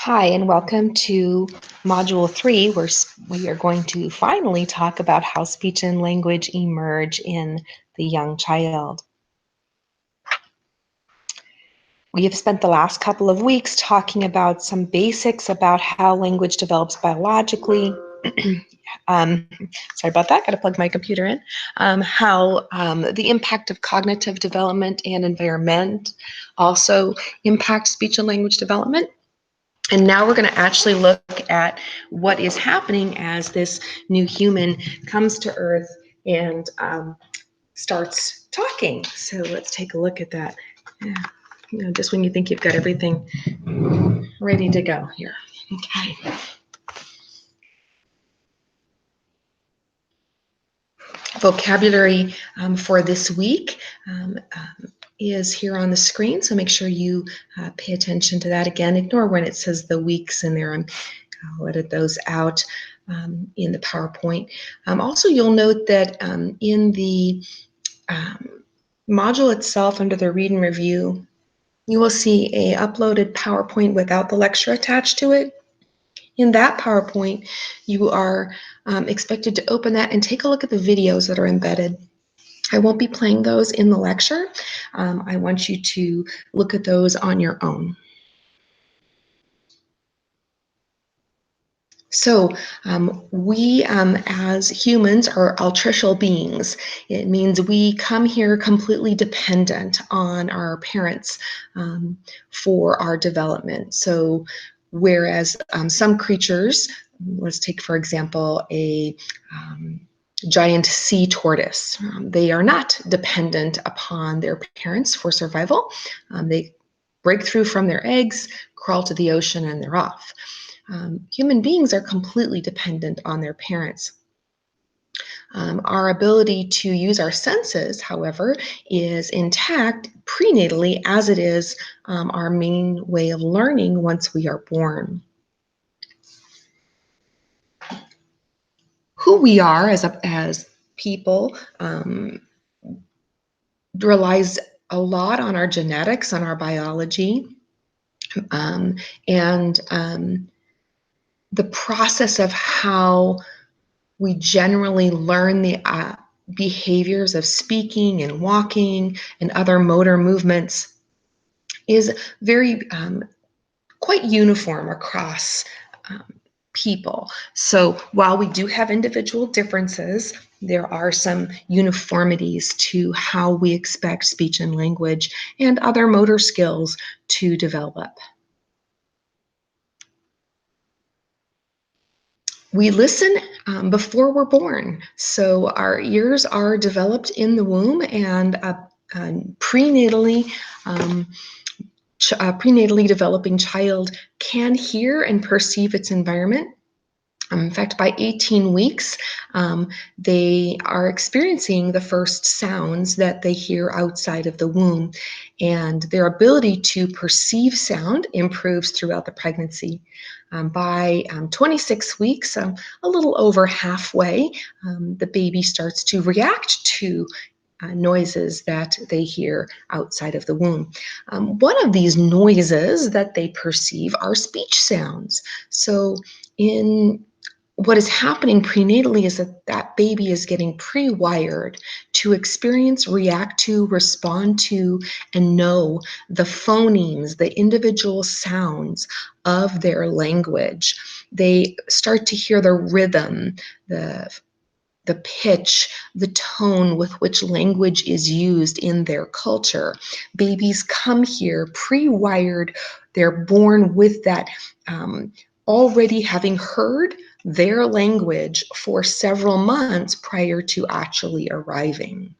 Hi, and welcome to Module 3, where we are going to finally talk about how speech and language emerge in the young child. We have spent the last couple of weeks talking about some basics about how language develops biologically. Sorry about that, gotta plug my computer in. How the impact of cognitive development and environment also impact speech and language development. And now we're going to actually look at what is happening as this new human comes to Earth and starts talking. So let's take a look at that. Yeah. Just when you think you've got everything ready to go here. Okay. Vocabulary for this week is here on the screen, so make sure you pay attention to that. Again, ignore when it says the weeks in there. I'll edit those out in the PowerPoint. Also, you'll note that in the module itself, under the read and review, you will see a uploaded PowerPoint without the lecture attached to it. In that PowerPoint, you are expected to open that and take a look at the videos that are embedded. I won't be playing those in the lecture. I want you to look at those on your own. So we as humans are altricial beings. It means we come here completely dependent on our parents for our development. So whereas some creatures, let's take for example a giant sea tortoise, they are not dependent upon their parents for survival. They break through from their eggs, crawl to the ocean, and they're off. Human beings are completely dependent on their parents. Our ability to use our senses, however, is intact prenatally, as it is our main way of learning once we are born. Who we are as people relies a lot on our genetics, on our biology, and the process of how we generally learn the behaviors of speaking and walking and other motor movements is very quite uniform across people. So while we do have individual differences, there are some uniformities to how we expect speech and language and other motor skills to develop. We listen before we're born. So our ears are developed in the womb, and prenatally developing child can hear and perceive its environment. In fact, by 18 weeks, they are experiencing the first sounds that they hear outside of the womb, and their ability to perceive sound improves throughout the pregnancy. By 26 weeks, a little over halfway, the baby starts to react to noises that they hear outside of the womb. One of these noises that they perceive are speech sounds. So what is happening prenatally is that baby is getting pre-wired to experience, react to, respond to, and know the phonemes, the individual sounds of their language. They start to hear the rhythm, the pitch, the tone with which language is used in their culture. Babies come here pre-wired. They're born with that already having heard their language for several months prior to actually arriving.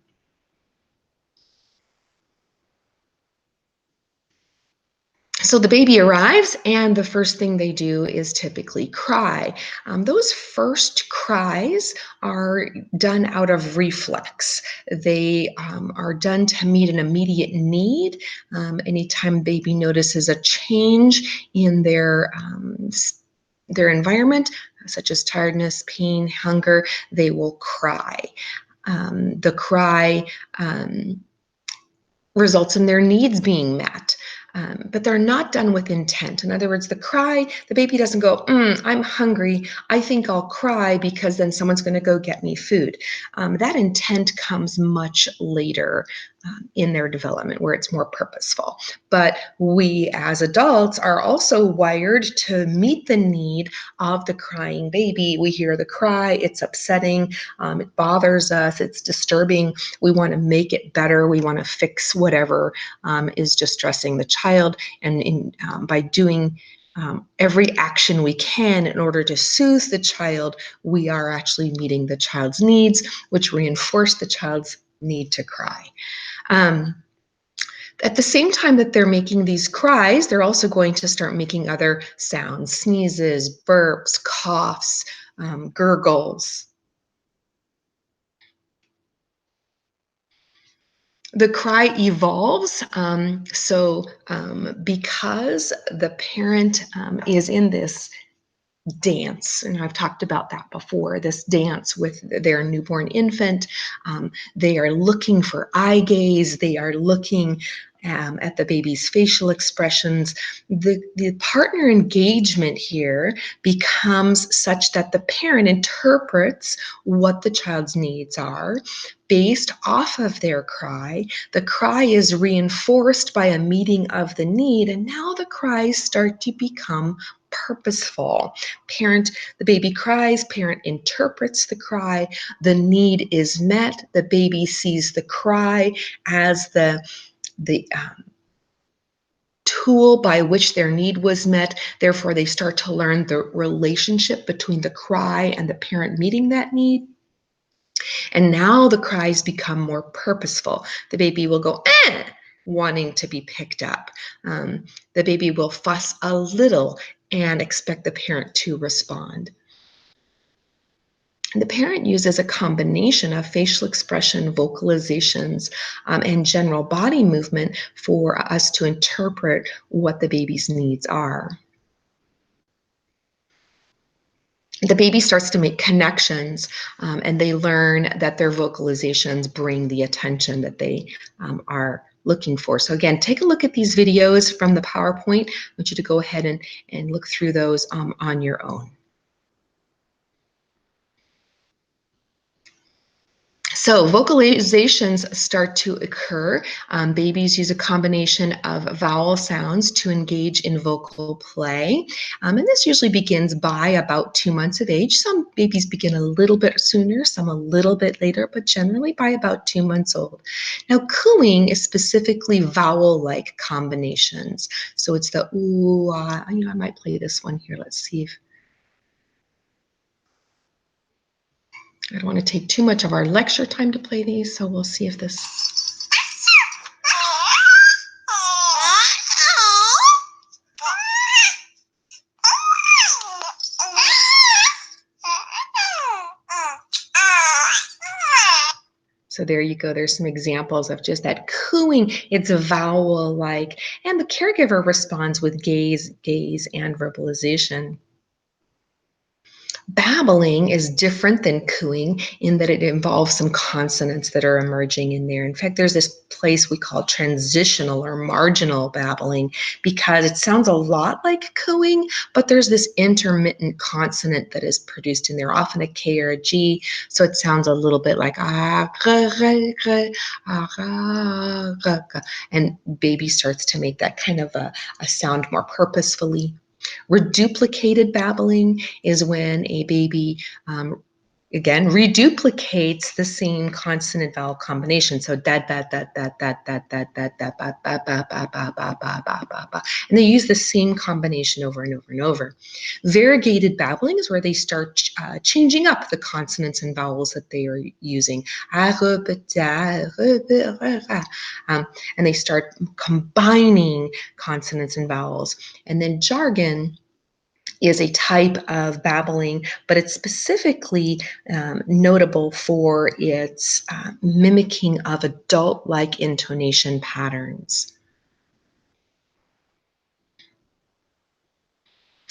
So the baby arrives, and the first thing they do is typically cry. Those first cries are done out of reflex. They are done to meet an immediate need. Anytime baby notices a change in their environment, such as tiredness, pain, hunger, they will cry. The cry results in their needs being met. but they're not done with intent. In other words, the baby doesn't go, I'm hungry, I think I'll cry because then someone's going to go get me food. That intent comes much later in their development, where it's more purposeful. But we as adults are also wired to meet the need of the crying baby. We hear the cry, it's upsetting, it bothers us, it's disturbing. We want to make it better. We want to fix whatever is distressing the child. And by doing every action we can in order to soothe the child, we are actually meeting the child's needs, which reinforce the child's need to cry. At the same time that they're making these cries, they're also going to start making other sounds: sneezes, burps, coughs, gurgles. The cry evolves. Because the parent is in this dance, and I've talked about that before, this dance with their newborn infant, they are looking for eye gaze, they are looking at the baby's facial expressions. The partner engagement here becomes such that the parent interprets what the child's needs are based off of their cry. The cry is reinforced by a meeting of the need, and now the cries start to become purposeful. The baby cries, parent interprets the cry, the need is met, the baby sees the cry as the tool by which their need was met. Therefore, they start to learn the relationship between the cry and the parent meeting that need. And now the cries become more purposeful. The baby will go, wanting to be picked up. The baby will fuss a little and expect the parent to respond. The parent uses a combination of facial expression, vocalizations, and general body movement for us to interpret what the baby's needs are. The baby starts to make connections, and they learn that their vocalizations bring the attention that they are looking for. So again, take a look at these videos from the PowerPoint. I want you to go ahead and look through those on your own. So vocalizations start to occur. Babies use a combination of vowel sounds to engage in vocal play. And this usually begins by about 2 months of age. Some babies begin a little bit sooner, some a little bit later, but generally by about 2 months old. Now, cooing is specifically vowel-like combinations. So it's the ooh, ah. I might play this one here. Let's see if I don't want to take too much of our lecture time to play these, so we'll see if this. So there you go. There's some examples of just that cooing. It's vowel-like, and the caregiver responds with gaze, and verbalization. Babbling is different than cooing in that it involves some consonants that are emerging in there. In fact, there's this place we call transitional or marginal babbling because it sounds a lot like cooing, but there's this intermittent consonant that is produced in there, often a K or a G, so it sounds a little bit like ah, and baby starts to make that kind of a sound more purposefully. Reduplicated babbling is when a baby, again, reduplicates the same consonant vowel combination. So da da da da da da da da da ba ba ba ba ba ba ba ba ba ba, and they use the same combination over and over and over. Variegated babbling is where they start changing up the consonants and vowels that they are using, and they start combining consonants and vowels. And then jargon is a type of babbling, but it's specifically notable for its mimicking of adult-like intonation patterns.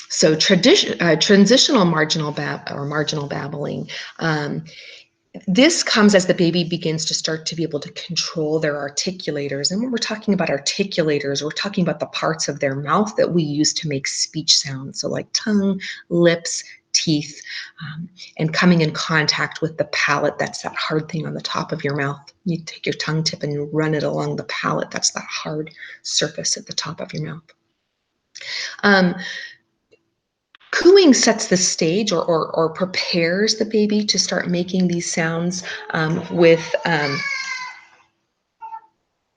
So transitional marginal babbling This comes as the baby begins to start to be able to control their articulators. And when we're talking about articulators, we're talking about the parts of their mouth that we use to make speech sounds. So like tongue, lips, teeth, and coming in contact with the palate. That's that hard thing on the top of your mouth. You take your tongue tip and run it along the palate. That's that hard surface at the top of your mouth. Cooing sets the stage or prepares the baby to start making these sounds with,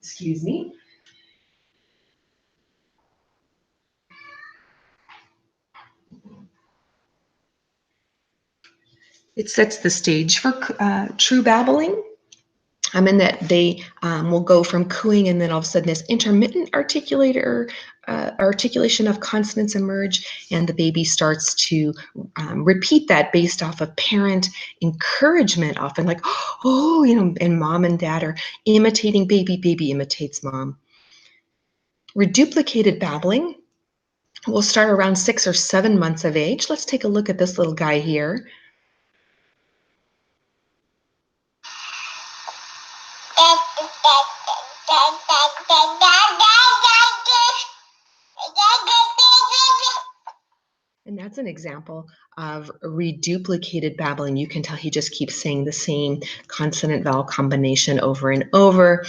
excuse me. It sets the stage for true babbling. In that they will go from cooing and then all of a sudden this intermittent articulation of consonants emerge, and the baby starts to repeat that based off of parent encouragement, often like, oh, and mom and dad are imitating baby, baby imitates mom. Reduplicated babbling will start around 6 or 7 months of age. Let's take a look at this little guy here. And that's an example of reduplicated babbling. You can tell he just keeps saying the same consonant vowel combination over and over.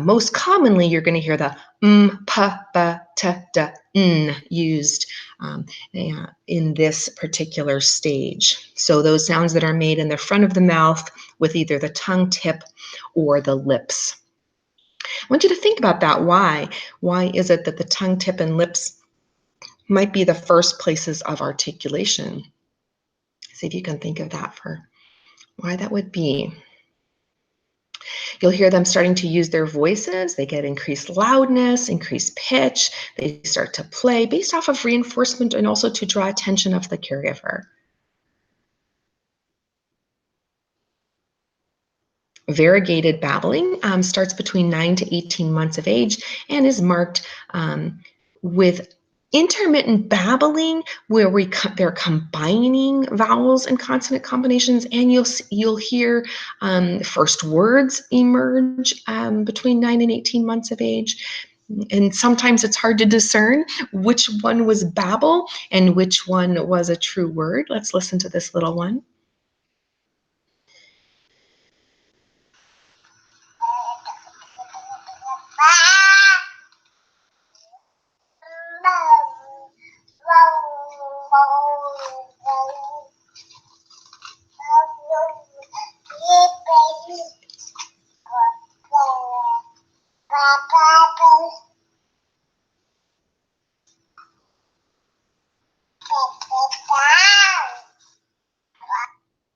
Most commonly, you're going to hear the pa, ba, ta, da, n used in this particular stage. So those sounds that are made in the front of the mouth with either the tongue tip or the lips. I want you to think about that. Why? Why is it that the tongue tip and lips might be the first places of articulation? See if you can think of that for why that would be. You'll hear them starting to use their voices. They get increased loudness, increased pitch. They start to play based off of reinforcement and also to draw attention of the caregiver. Variegated babbling starts between 9 to 18 months of age and is marked with intermittent babbling, where they're combining vowels and consonant combinations, and you'll hear first words emerge between 9 and 18 months of age. And sometimes it's hard to discern which one was babble and which one was a true word. Let's listen to this little one.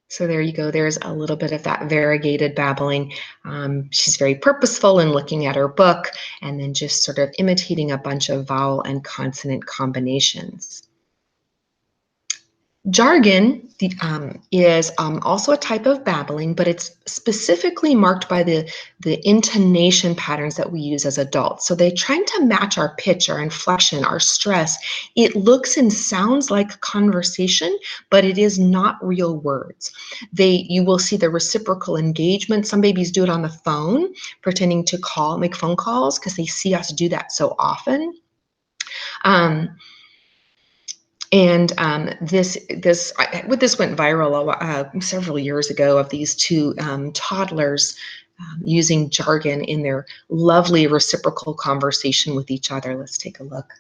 So there you go. There's a little bit of that variegated babbling. She's very purposeful in looking at her book and then just sort of imitating a bunch of vowel and consonant combinations. Jargon is also a type of babbling, but it's specifically marked by the intonation patterns that we use as adults. So they're trying to match our pitch, our inflection, our stress. It looks and sounds like conversation, but it is not real words. You will see the reciprocal engagement. Some babies do it on the phone, pretending to make phone calls because they see us do that so often. This went viral several years ago, of these two toddlers using jargon in their lovely reciprocal conversation with each other. Let's take a look.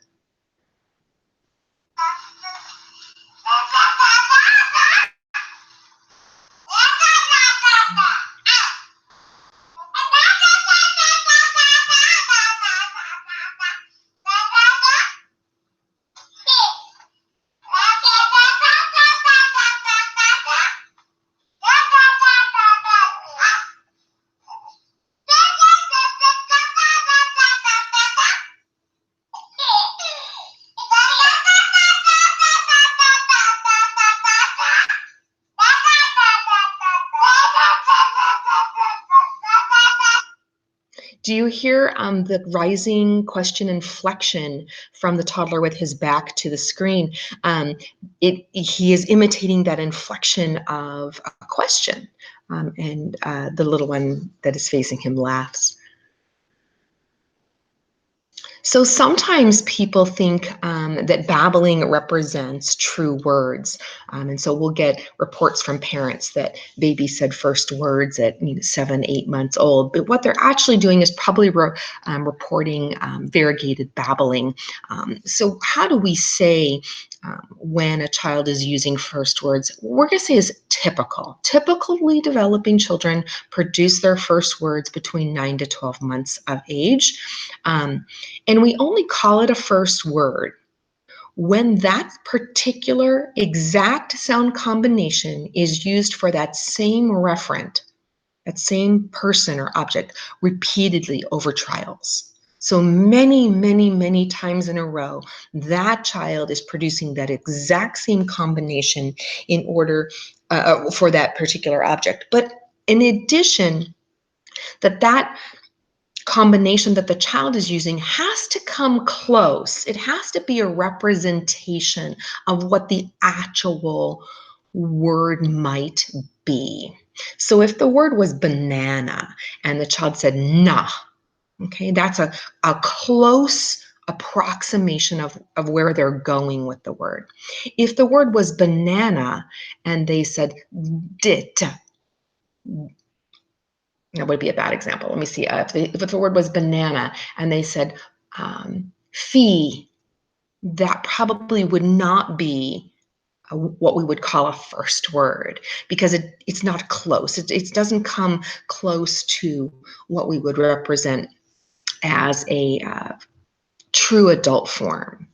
Do you hear the rising question inflection from the toddler with his back to the screen? He is imitating that inflection of a question, and the little one that is facing him laughs. So sometimes people think that babbling represents true words. And so we'll get reports from parents that baby said first words at 7, 8 months old. But what they're actually doing is probably reporting variegated babbling. So how do we say when a child is using first words? We're going to say is typical. Typically developing children produce their first words between 9 to 12 months of age. And we only call it a first word when that particular exact sound combination is used for that same referent, that same person or object, repeatedly over trials. So many, many, many times in a row, that child is producing that exact same combination in order for that particular object. But in addition, that combination that the child is using has to come close. It has to be a representation of what the actual word might be. So if the word was banana and the child said nah, okay, that's a close approximation of where they're going with the word. If the word was banana and they said dit, that would be a bad example. Let me see. If the word was banana and they said fee, that probably would not be what we would call a first word because it's not close. It doesn't come close to what we would represent as a true adult form.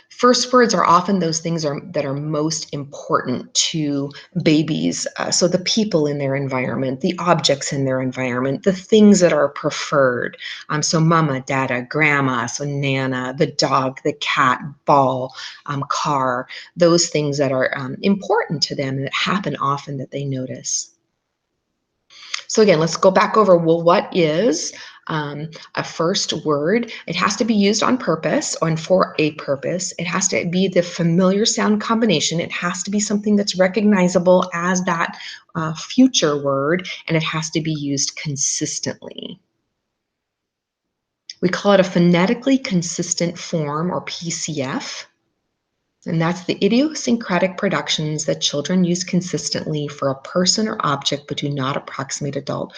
First words are often those things that are most important to babies. So the people in their environment, the objects in their environment, the things that are preferred. So mama, dada, grandma, so nana, the dog, the cat, ball, car, those things that are important to them and that happen often that they notice. So again, let's go back over, well, what is a first word? It has to be used on purpose and for a purpose. It has to be the familiar sound combination. It has to be something that's recognizable as that future word, and it has to be used consistently. We call it a phonetically consistent form, or PCF. And that's the idiosyncratic productions that children use consistently for a person or object but do not approximate adult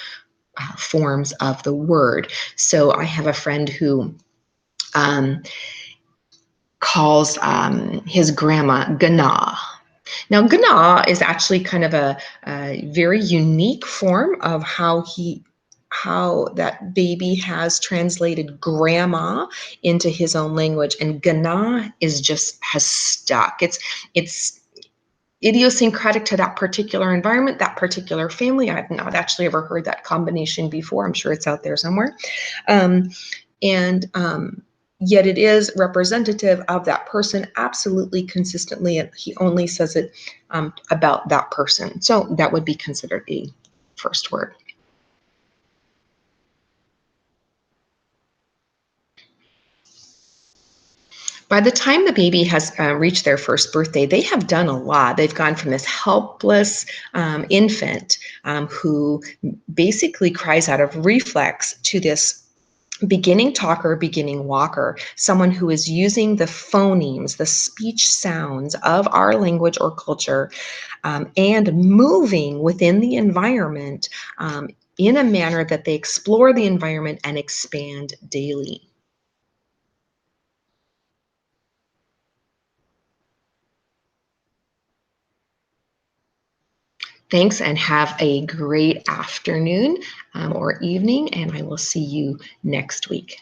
forms of the word. So I have a friend who calls his grandma Gana. Now, Gana is actually kind of a very unique form of how that baby has translated grandma into his own language, and Gana has stuck. It's idiosyncratic to that particular environment, that particular family. I've not actually ever heard that combination before. I'm sure it's out there somewhere. Yet it is representative of that person absolutely consistently, and he only says it about that person. So that would be considered a first word. By the time the baby has reached their first birthday, they have done a lot. They've gone from this helpless infant who basically cries out of reflex to this beginning talker, beginning walker, someone who is using the phonemes, the speech sounds of our language or culture, and moving within the environment in a manner that they explore the environment and expand daily. Thanks, and have a great afternoon or evening, and I will see you next week.